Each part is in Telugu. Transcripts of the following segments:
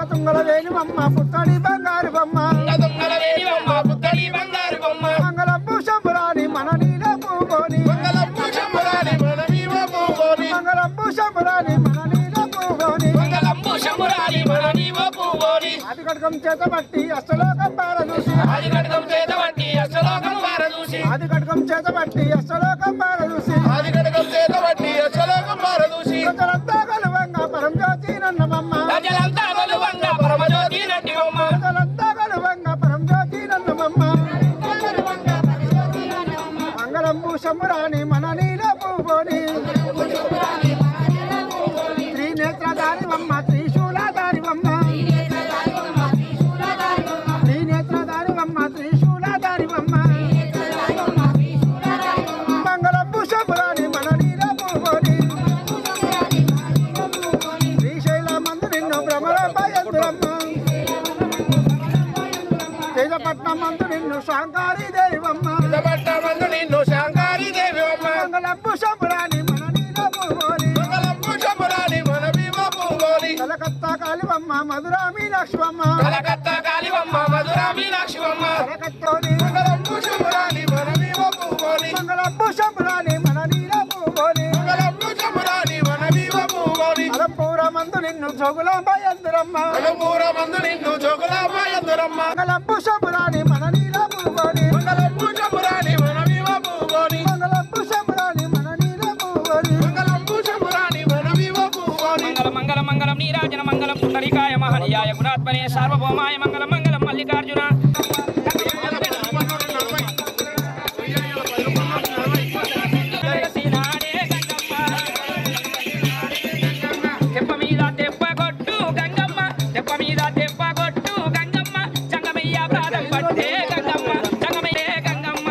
తుంగల వేణి బొమ్మ పుత్తడి బంగారు బొమ్మ తుంగల వేణి బొమ్మ పుత్తడి బంగారు బొమ్మ మంగళంబు శంభురాని మన నీల పూగోని మంగళంబు శంభురాని మన నీల పూగోని మంగళంబు శంభురాని మన నీల పూగోని మంగళంబు శంభురాని మన నీల పూగోని ఆది కటకం చేతబట్టి అష్టలోకం పారదూసి ఆది కటకం చేతబట్టి అష్టలోకం పారదూసి ఆది కటకం చేతబట్టి అష్టలోకం పారదూసి ఆది కటకం చేతబట్టి అష్టలోకం పారదూసి ప్రజలంతా గలువంగా పరంజ్యోతి నన్నమమ్మ ప్రజలంతా గలువంగా పరమజ్యోతి నన్నమమ్మ ప్రజలంతా గలువంగా పరంజ్యోతి నన్నమమ్మ మంగళంబు శంభురాని మన నీల పూగోని త్రినేత్రధారి బొమ్మ త్రిశూలధారి బొమ్మ త్రినేత్రధారి బొమ్మ త్రిశూలధారి బొమ్మ మంగళంబు శంభురాని మన నీల పూగోని శ్రీశైలమందు నిన్ను భ్రమరపయందురమ్మ తేజపట్నం మందు నిన్ను శాంకారి దేవమ్మ పట్టమందు నిన్ను శాంకారి దేవి అమ్మ మంగళంబు శంభురాని మన నీల పూగోని మంగళంబు శంభురాని మన నీల పూగోని కలకత్తా కాళివమ్మ మధురా మీనాక్షివమ్మ కలకత్తా కాళివమ్మ మధురా మీనాక్షివమ్మ కలకత్తోని మంగళంబు శంభురాని మన నీల పూగోని మంగళంబు శంభురాని మన నీల పూగోని మంగళంబు శంభురాని మన నీల పూగోని అలంపూరమందు నిన్ను జోగులాంబ యందురమ్మ అనుపూరమందు నిన్ను జోగులాంబ యందురమ్మ మంగళంబు శంభురాని మన నీల పూగోని మంగళంబు శంభురాని మన నీల పూగోని మంగళంబు శంభురాని మన నీల పూగోని మంగళంబు శంభురాని మన నీల పూగోని మంగళం మంగళం నీరాజన మంగళం పుండరీకాయ మహనీయాయ గుణాత్మనే సార్వభౌమాయ మంగళం మంగళం మల్లికార్జున తెప్ప మీద తెప్ప కొట్టు గంగమ్మ తెప్ప మీద తెప్ప కొట్టు గంగమ్మ చంగమయ్య ప్రాణం పట్టే గంగమ్మ చంగమయ్యే గంగమ్మ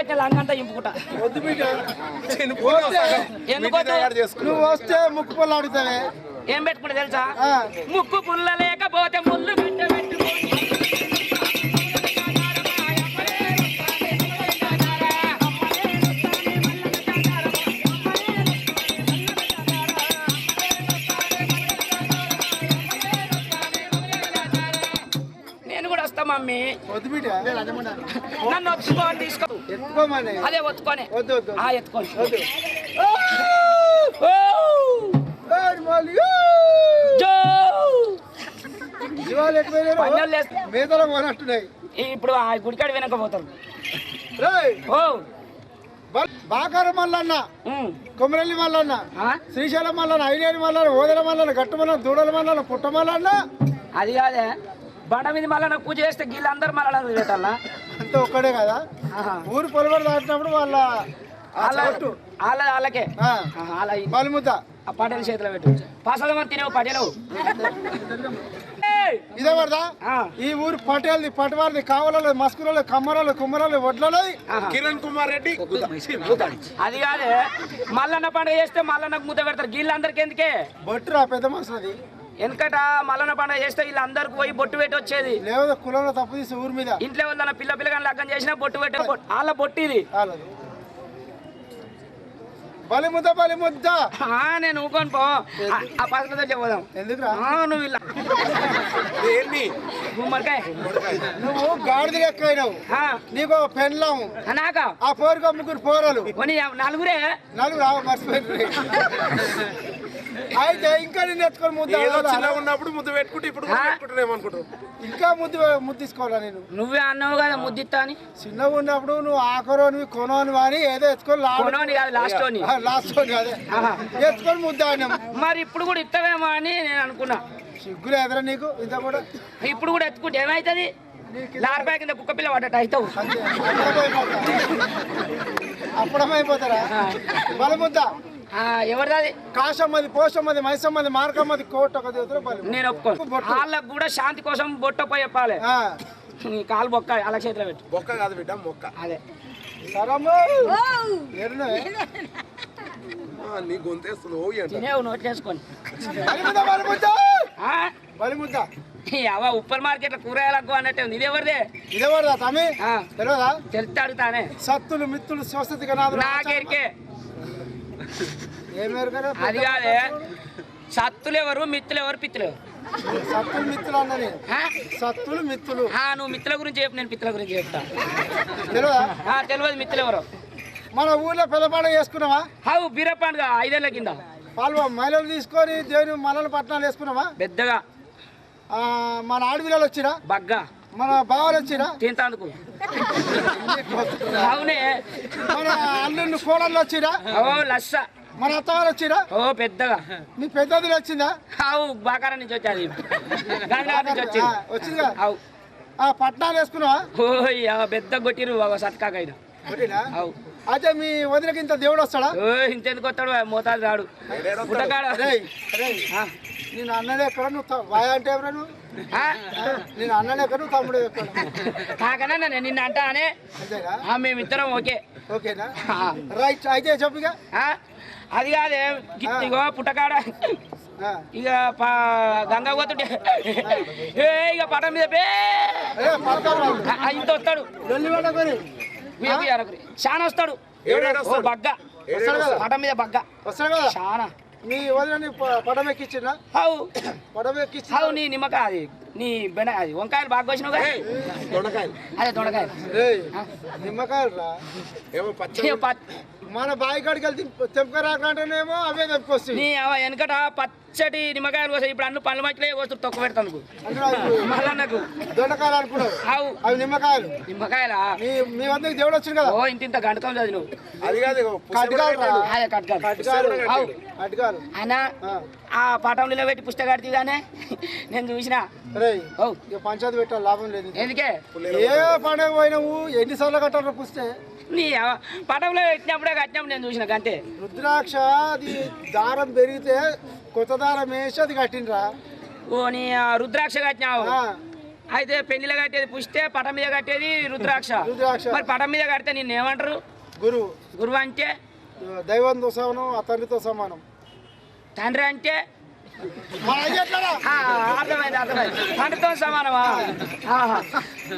కట్టిన లంగంతా ఇంపుకుంటా వద్దు బిడ్డ ఎందుకు నువ్వు వస్తే ముక్కు పొల్లు అడుగుతావే ఏం పెట్టుకుంటే తెలుసా ముక్కు పుల్ల లేకపోతే ముళ్ళు పెట్టుకొని నేను కూడా వస్తా మమ్మీ వద్దు బిడ్డ నన్ను ఒత్తుకొని తీసుకో ఎత్తుకోమని అదే ఒత్తుకొని వద్దు వద్దు ఎత్తుకొని వద్దు ఓ! జో! జీవాలు ఎట్టిపోయినారు పన్నెలు లేస్తా. మేతలో పోనట్టున్నాయి ఇప్పుడు ఆ గుడికాడ వెనకపోతారు రేయ్ ఓ బాకారం మల్లన్న ఉమ్. కొమరల్లి మల్లన్న ఆ? శ్రీశైలం మల్లన్న ఐనేని మల్లన్న ఓదల మల్లన్న గట్టు మల్లన్న దూడల మల్లన్న పుట్ట మల్లన్న అది కాదే బండ మీద మళ్ళీ నాకు పూజ చేస్తే వీళ్ళందరూ మళ్ళీ పెట్టాలా అంతా ఒక్కడే కదా ఊరు పొలబడి దాటినప్పుడు వాళ్ళ వాళ్ళకే వాళ్ళ బలిముద్ద ఆ పటేల చేతిలో పెట్టు పాసల మంది తినేవు పటేలు ఇదే పడదా ఈ ఊరు పటేల్ది పటవారిది కావలలో మస్కులలో కమ్మరాలు కుమ్మరాలు వడ్లది కిరణ్ కుమార్ రెడ్డి అది కాదే మల్లన్న పండుగ చేస్తే మల్లన్నకు ముద్ద పెడతారు వీళ్ళందరికీ ఎందుకే బొట్టురా పెద్ద మనుషులది ఎందుకట మల్లన్న పండుగ చేస్తే వీళ్ళందరికి పోయి బొట్టు పెట్టి వచ్చేది లేదా కులంలో తప్పు తీసి ఊరి మీద ఇంట్లో వాళ్ళ పిల్లగాని లగ్గం చేసినా బొట్టు పెట్టే వాళ్ళ బొట్టు ఇది వాళ్ళది బలిముద్ద బలిముద్ద నేను ఊకొని పో ఆ పసలతో చెప్పదాం ఎందుకురా నువ్వు ఇలా గుమ్మడికాయ నువ్వు గాడిద ఎక్కైనావు నీకు పెళ్ళం నాకా ఆ పోరుకు ముగ్గురు పోరలు నలుగురే నలుగురు మర్చిపోయి అయితే ఇంకా నేను ఎత్తుకొని ముద్ద చిన్నగా ఉన్నప్పుడు ముద్దు పెట్టుకుంటే ఇప్పుడు పెట్టుకుంటానేమో అనుకుంటావు ఇంకా ముద్దు తీసుకోవాలా నేను నువ్వే అన్నావు కదా ముద్దిత్తా అని చిన్నగా ఉన్నప్పుడు నువ్వు ఆఖరోనివి కొనోని అని ఏదో ఎత్తుకొని కొనోని కాదు లాస్ట్ అదే ఎత్తుకొని ముద్ద అన్నాం మరి ఇప్పుడు కూడా ఇస్తావేమో అని నేను అనుకున్నా సిగ్గులు ఎదరా నీకు ఇంత కూడా ఇప్పుడు కూడా ఎత్తుకుంటే ఏమవుతుంది లార్పా కింద కుక్క పిల్ల పడ్డట్టు అవుతావు అప్పుడమైపోతారా బలముద్ద ఎవరిది కాశమ్మది పోషమ్మది మైసమ్మది మార్కమ్మది కోట ఒక దేవతలు నేను ఒప్పుకోను వాళ్ళకు కూడా శాంతి కోసం బొట్టపోయి చెప్పాలి నీ కాలు బొక్క అలా చేతిలో పెట్టు బొక్క కాదు బిడ్డ మొక్క అదే సరమ్మ నీ గొంతేస్తుంది తినేవు నోట్ చేసుకొని బలిముద్ద అవ ఉప్పర్ మార్కెట్ లో కూరగాయలకు అన్నట్టే ఉంది ఇది ఎవరిదే ఇదేవరదా తమ్మి తెలియదా తెలిస్తే అడుగుతానే సత్తులు మిత్తులు స్వస్థతిగా నాకేరికే ఏమేరు అది కాదే సత్తులు ఎవరు మిత్తులు ఎవరు పిత్తులు సత్తులు మిత్తులు అన్నది సత్తులు మిత్తులు నువ్వు మిత్తుల గురించి చెప్పు నేను పిత్తుల గురించి చెప్తా తెలియదా తెలియదు మిత్తులు ఎవరు మన ఊర్లో పెద్ద పండుగ చేసుకున్నావా హావు బీర పండుగ 5 ఏళ్ల కింద పాలు మహిళలు తీసుకొని దేవుని మల్లల పట్టణాలు వేసుకున్నావా పెద్దగా మన ఆడపిల్లలు వచ్చిరా బగ్గా మన బావలు వచ్చిరా తింటాందుకు అవునే మన అల్లుళ్ళు కోడళ్ళు వచ్చిరా ఓ లస్స మన అత్తవారు వచ్చిరా ఓ పెద్దగా మీ పెద్దది వచ్చిందా అవు బాకారం నుంచి వచ్చేది గంగారం నుంచి వచ్చింది వచ్చిందిగా అవు పట్టణాలు వేసుకున్నావా ఓ పెద్ద కొట్టిరు సత్కాకైనా అవు అయితే మీ వదినకి ఇంత దేవుడు వస్తాడా ఇంతెందుకు వస్తాడు మోతాదు రాడు పుట్టకాడ నేను అన్నడే ఎక్కడ నువ్వు వాయ అంటే ఎవరా నువ్వు నేను అన్నడే ఎక్కడ నువ్వు తమ్ముడు ఎక్కడ కాకనా నేను నిన్న అంటానే అంతేనా మేమిద్దరం ఓకే ఓకేనా రైట్ అయితే చెప్పిగా అది కాదే ఇగో పుట్టకాడ ఇక గంగా పోతుంటే ఇక పటం మీద ఇంత వస్తాడు చాలా వస్తాడు బగ్గ పటం మీద బగ్గ వస్తాడు కదా చాలా నీ వదిన పటం ఎక్కించిందా పటం ఎక్కించి నీ నిమ్మకాయ అది నీ బెండ అది వంకాయలు బాగా వచ్చినావు అదే దొండకాయలు నిమ్మకాయలు రా ఏమో మన బావి కాడికి వెళ్తే తెంపకరాకంటేనేమో అవే తెంపుకొస్తాయి నీ వెనకట పచ్చటి నిమ్మకాయలు వస్తాయి ఇప్పుడు అన్ని పళ్ళు మట్టిలో వస్తారు తొక్క పెడతాను మళ్ళీ దొండకాయలు అనుకున్నావు అవి నిమ్మకాయలు నిమ్మకాయలా మీ వద్దకు దేవుడు వచ్చింది కదా ఓ ఇంత గంటకం చదివి నువ్వు అది కాదు అన్నా ఆ పటంలో పెట్టి పుస్తకాడితే గానే నేను చూసిన పంచాయతీ పెట్టాలి లాభం లేదు ఎందుకే ఏ పండుగ పోయినావు ఎన్నిసార్లు కట్టారు పుస్తే నీ పటంలో పెట్టినప్పుడే కట్టినప్పుడు నేను చూసిన అంతే రుద్రాక్ష అది దారం పెరిగితే కొత్త దారం వేసి అది కట్టినరా ఓ నీ రుద్రాక్ష కట్టినావు అయితే పెళ్లిలో కట్టేది పుష్టే, పటం మీద కట్టేది రుద్రాక్ష. రుద్రాక్ష. మరి పటం మీద కడితే నిన్ను ఏమంటారు? గురువు. గురువు అంటే దైవంతో సమానం, ఆ తండ్రితో సమానం. తండ్రి అంటే మన అయ్య ఎట్లారా? అర్థమైంది. తండ్రితో సమానమా? ఆహా.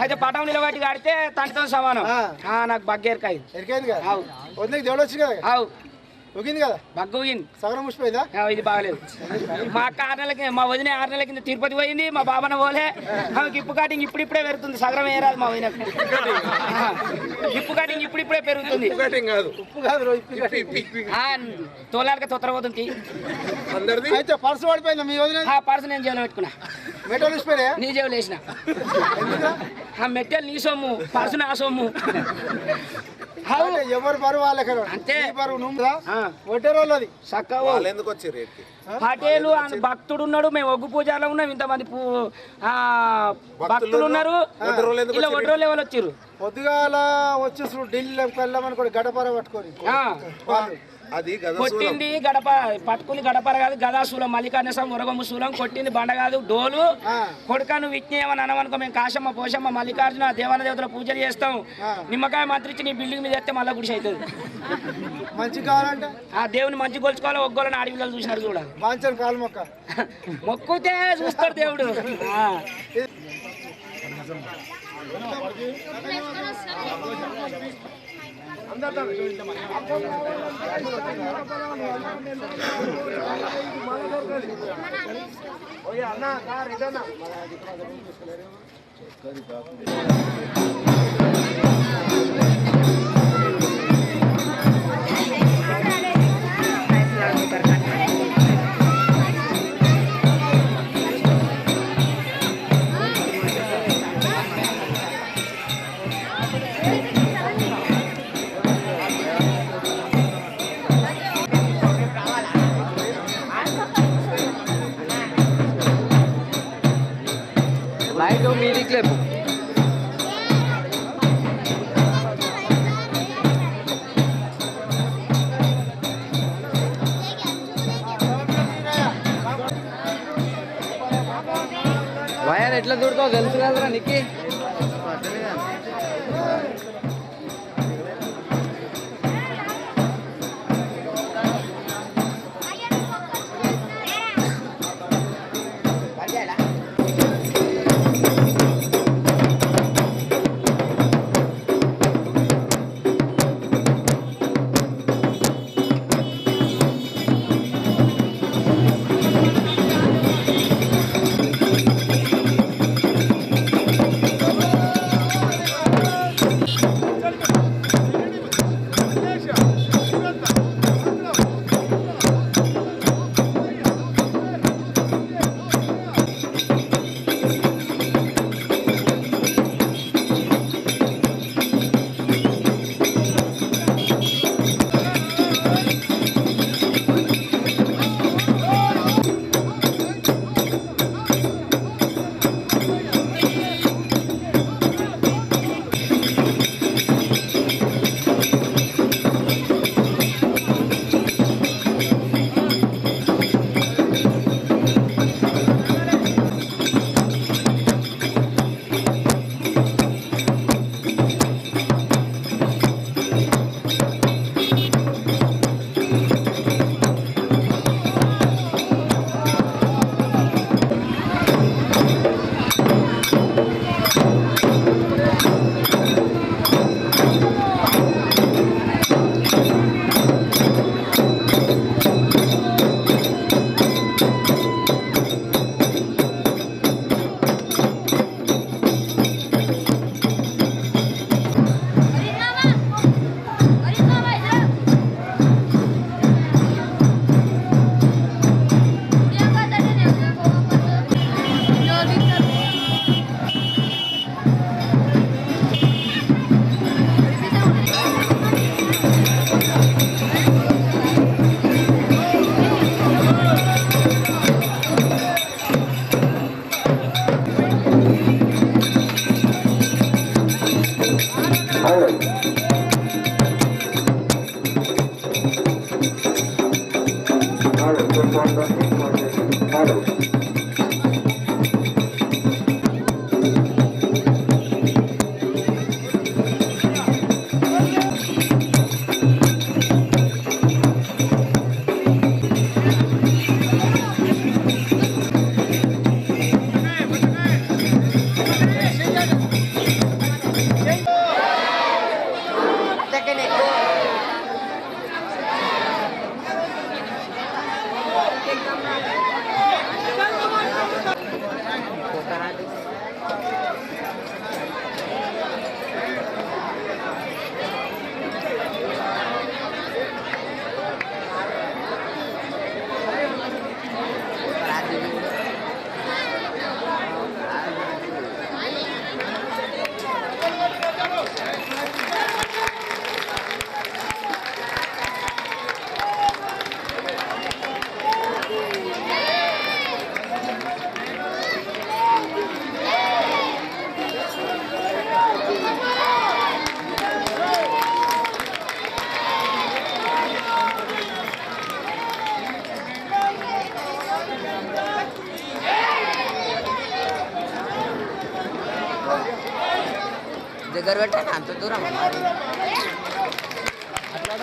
అయితే పటం నిలబట్టి కడితే తండ్రితో సమానం. నాకు బగ్గేరకాయ ఎరికైంది కదా. అవు వదిలేకి దేవుడు వచ్చింది కదా. అవు ఒగింది కదా. బగ్గు ఊగింది. సగం ముసిపోయిందా? ఇది బాగలేదు. మా అక్క 6 నెలలకి, మా వదిన 6 నెలల కింద తిరుపతి పోయింది. మా బాబాన పోలే. ఆమెకి ఇప్పు కటింగ్ ఇప్పుడిప్పుడే పెరుగుతుంది. సగరం వేయరాదు మా వదిన. ఇప్పు కటింగ్ ఇప్పుడిప్పుడే పెరుగుతుంది. ఉప్పు కాదు తోలాలకి తొత్తరపోతుంది. అయితే పర్సు పడిపోయిందా మీ వదిన? పర్సు నేను జేబులో పెట్టుకున్నా. మెటల్ ఇచ్చిపోయా? నీ జేబులో వేసిన. ఆ మెట్టెలు నీ సొమ్ము, పర్సు నా సొమ్ము. ఎవరు బరువు వాళ్ళకి అంతే. బరువు నువ్వుదా ఒట్టే రోజు అది చక్కగా ఎందుకు వచ్చారు? పటేలు భక్తుడు ఉన్నాడు, మేము ఒగ్గు పూజలో ఉన్నాం, ఇంతమంది భక్తులు ఉన్నారు. ఇలా ఒడ్డు రోజులు ఎవరు వచ్చారు? పొద్దుగాల వచ్చేసి ఢిల్లీ వెళ్ళమని కూడా గడపర పట్టుకొని అది కొట్టింది గడప, పట్టుకుని గడపర కాదు గదాశూలం, మల్లికార్జున స్వామి ఉరగము శూలం కొట్టింది బండ కాదు డోలు. కొడుక నువ్వు విజ్ఞేమని అనవనుకో, మేము కాశమ్మ పోషమ్మ మల్లికార్జున దేవాన దేవతల పూజలు చేస్తాం. నిమ్మకాయ మంత్రించి నీ బిల్డింగ్ మీద ఎత్తే మళ్ళీ గుడిసి అవుతుంది. మంచి కావాలంటే ఆ దేవుని మంచి కొలుచుకోవాలి. ఒగ్గోళ్ళని అడవిలో చూసినారు చూడాలి. వాంచని కాలు మొక్క మొక్కుతే చూస్తాడు దేవుడు. లైట్ మీదికి లేపు. వైర్ ఎట్లా దూడతావు తెలుసు కదరా నీకు. Hello. లెక్కనే దగ్గర పెట్టాక అంత దూరం అట్లా